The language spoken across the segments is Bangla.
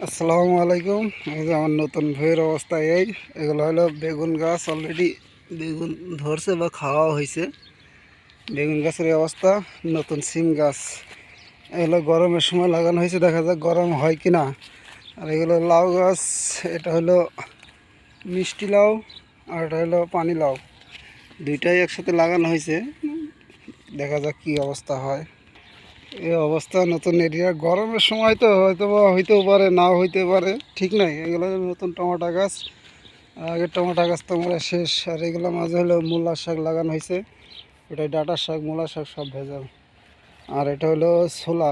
আসসালামু আলাইকুম। এই যে আমার নতুন ভুঁইয়ের অবস্থা এগুলো হলো বেগুন গাছ। অলরেডি বেগুন ধরছে বা খাওয়া হয়েছে। বেগুন গাছের এই অবস্থা। নতুন সিম গাছ, এগুলো গরমের সময় লাগানো হয়েছে, দেখা যাক গরম হয় কি না। আর এগুলো লাউ গাছ, এটা হলো মিষ্টি লাউ আর এটা হলো পানি লাউ, দুইটাই একসাথে লাগানো হয়েছে। দেখা যাক কি অবস্থা হয়। এই অবস্থা নতুন এরিয়া, গরমের সময় তো হয়তো বা হইতেও পারে, নাও হইতে পারে, ঠিক নাই। এগুলো নতুন টমেটো গাছ, আগের টমেটো গাছ তো মরে শেষ। আর এগুলো মাঝে হলো মূলা শাক লাগানো হয়েছে, ওটাই ডাঁটা শাক, মূলা শাক সব ভেজাল। আর এটা হলো ছোলা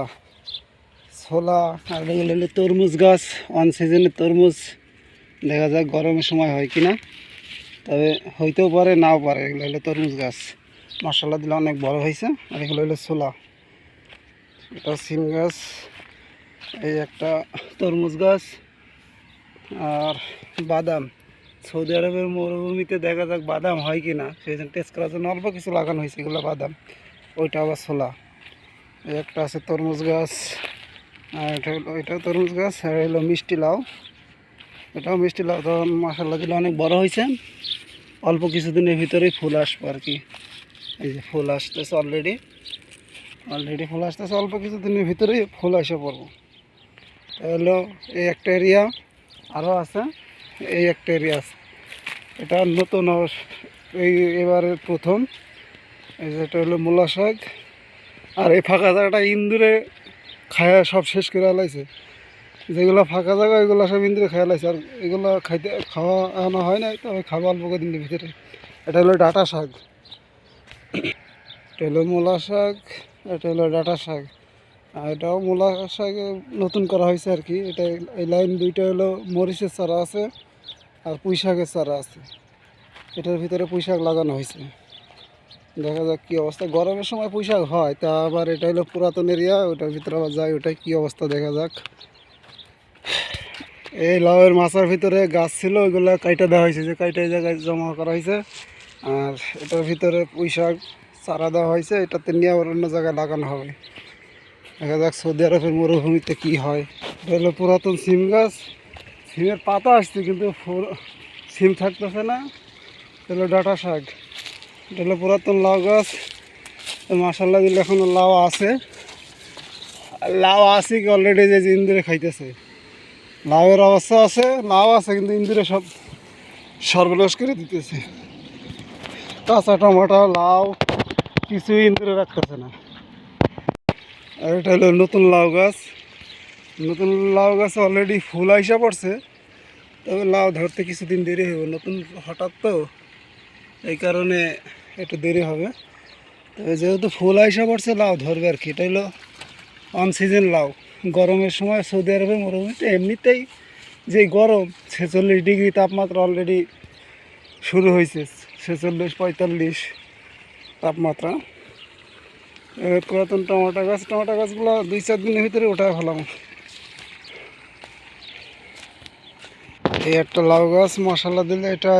ছোলা। আর এগুলো হলো তরমুজ গাছ, অন সিজনের তরমুজ। দেখা যাক গরমের সময় হয় কি না, তবে হইতেও পারে, নাও পারে। এগুলো হলো তরমুজ গাছ, মশলা দিলে অনেক বড় হয়েছে। আর এগুলো হলো ছোলা। এটা সিম গাছ, এই একটা তরমুজ গাছ। আর বাদাম, সৌদি আরবের মরুভূমিতে দেখা যাক বাদাম হয় কি না, সেই জন্য টেস্ট করার জন্য অল্প কিছু লাগানো হয়েছে এগুলো বাদাম। ওইটা আবার ছোলা। এই একটা আছে তরমুজ গাছ, আর এটা হলো, এটাও তরমুজ গাছ। আর হলো মিষ্টি লাউ, এটাও মিষ্টি লাউ। তখন মাসাল্লাহ দিলে অনেক বড় হয়েছে, অল্প কিছুদিনের ভিতরেই ফুল আসবে আর কি। এই যে ফুল আসতেছে, অলরেডি ফুল আসতেছে, অল্প কিছুদিনের ভিতরেই ফুল এসে পড়বো। হলো এই একটা এরিয়া, আরও আছে এই একটা এরিয়া আছে। এটা নতুন এবারের প্রথম। এই যে এটা হলো মূলা শাক। আর এই ফাঁকা জায়গাটা ইন্দুরে খায়া সব শেষ করে লাইছে। যেগুলো ফাঁকা জায়গা ওইগুলো সব ইন্দুরে খাওয়া লাইছে। আর এগুলো খাওয়া আনা হয় না, তবে খাওয়া অল্প দিনের ভিতরে। এটা হলো ডাঁটা শাক, এটা হলো মূলা শাক, এটা হলো ডাঁটা শাক। আর এটাও মূলা শাক নতুন করা হয়েছে আর কি। এটা এই লাইন দুইটা হলো মরিচের চারা আছে আর পুঁই শাকের চারা আছে। এটার ভিতরে পুঁই শাক লাগানো হয়েছে। দেখা যাক কী অবস্থা। গরমের সময় পুঁই শাক হয়, তা আবার এটা হলো পুরাতন এরিয়া, ওটার ভিতরে আবার যায়, ওটাই কী অবস্থা দেখা যাক। এই লাউয়ের মাচার ভিতরে গাছ ছিল, ওইগুলো কাইটা দেওয়া হয়েছে, যে কাইটা এই জায়গায় জমা করা হয়েছে। আর এটার ভিতরে পুঁই শাক চারা দেওয়া হয়েছে, এটাতে নিয়ে আবার অন্য জায়গায় লাগানো হবে। দেখা যাক সৌদি আরবের মরুভূমিতে কী হয়। এটা হলো পুরাতন সিম গাছ, সিমের পাতা আসছে কিন্তু সিম থাকতেছে না। এটা হলো ডাঁটা শাক। এটা হলো পুরাতন লাউ গাছ। মাসাল্লাহ দিলে এখনো লাউ আছে, কি অলরেডি, যে ইন্দুরে খাইতেছে। লাউয়ের অবস্থা আছে, লাউ আছে কিন্তু ইন্দুরে সব সর্বনাশ করে দিতেছে। কাঁচা টমাটো, লাউ কিছুই ইন্দুরে রাখতেছে না। আর এটা হলো নতুন লাউ গাছ। নতুন লাউ গাছে অলরেডি ফুল আইসা পড়ছে, তবে লাউ ধরতে কিছুদিন দেরি হবে, নতুন হঠাৎ তো, এই কারণে একটু দেরি হবে। তবে যেহেতু ফুল আইসা পড়ছে, লাউ ধরবে আর কি। এটা হলো অন সিজন লাউ। গরমের সময় সৌদি আরবের মরুভূমিতে এমনিতেই যে গরম, 46 ডিগ্রি তাপমাত্রা অলরেডি শুরু হয়েছে, 46-45 তাপমাত্রা। পুরাতন টমেটো গাছগুলো 2-4 দিনের ভিতরে ওঠায় ফেলাম। এই একটা লাউ গাছ, মশলা দিলে এটা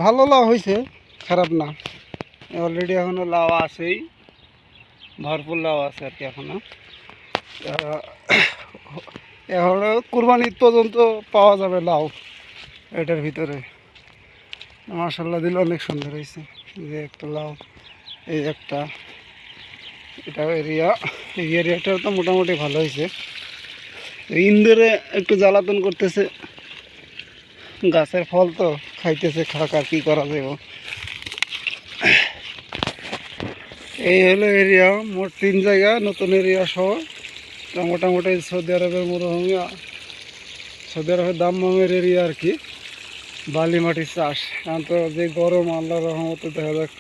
ভালো লাউ হয়েছে, খারাপ না। অলরেডি এখনও লাউ আছেই, ভরপুর লাউ আছে আর কি এখনও। এখনও কুরবানি ঈদ পর্যন্ত পাওয়া যাবে লাউ এটার ভিতরে। মাশাআল্লাহ দিলে অনেক সুন্দর হয়েছে। যে একটা লাউ, এই একটা, এটা এরিয়া, এই এরিয়াটাও তো মোটামুটি ভালো হয়েছে। ইন্দুরে একটু জ্বালাতন করতেছে, গাছের ফল তো খাইতেছে, খাক, আর কি করা যাবে। এই হলো এরিয়া, মোট 3 জায়গা, নতুন এরিয়া সহ। মোটামুটি সৌদি আরবের মরুভূমি, সৌদি আরবের দাম্মামের এরিয়া আর কি। বালি মাটির চাষ, এখন তো যে গরম, আল্লাহর রহমতে দেখা যাক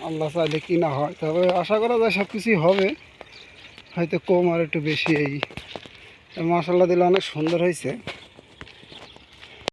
আল্লাহ চাইলে কি না হয়। তবে আশা করা যায় সব কিছুই হবে, হয়তো কম আর একটু বেশি। এই মাশাআল্লাহ দিলে অনেক সুন্দর হয়েছে।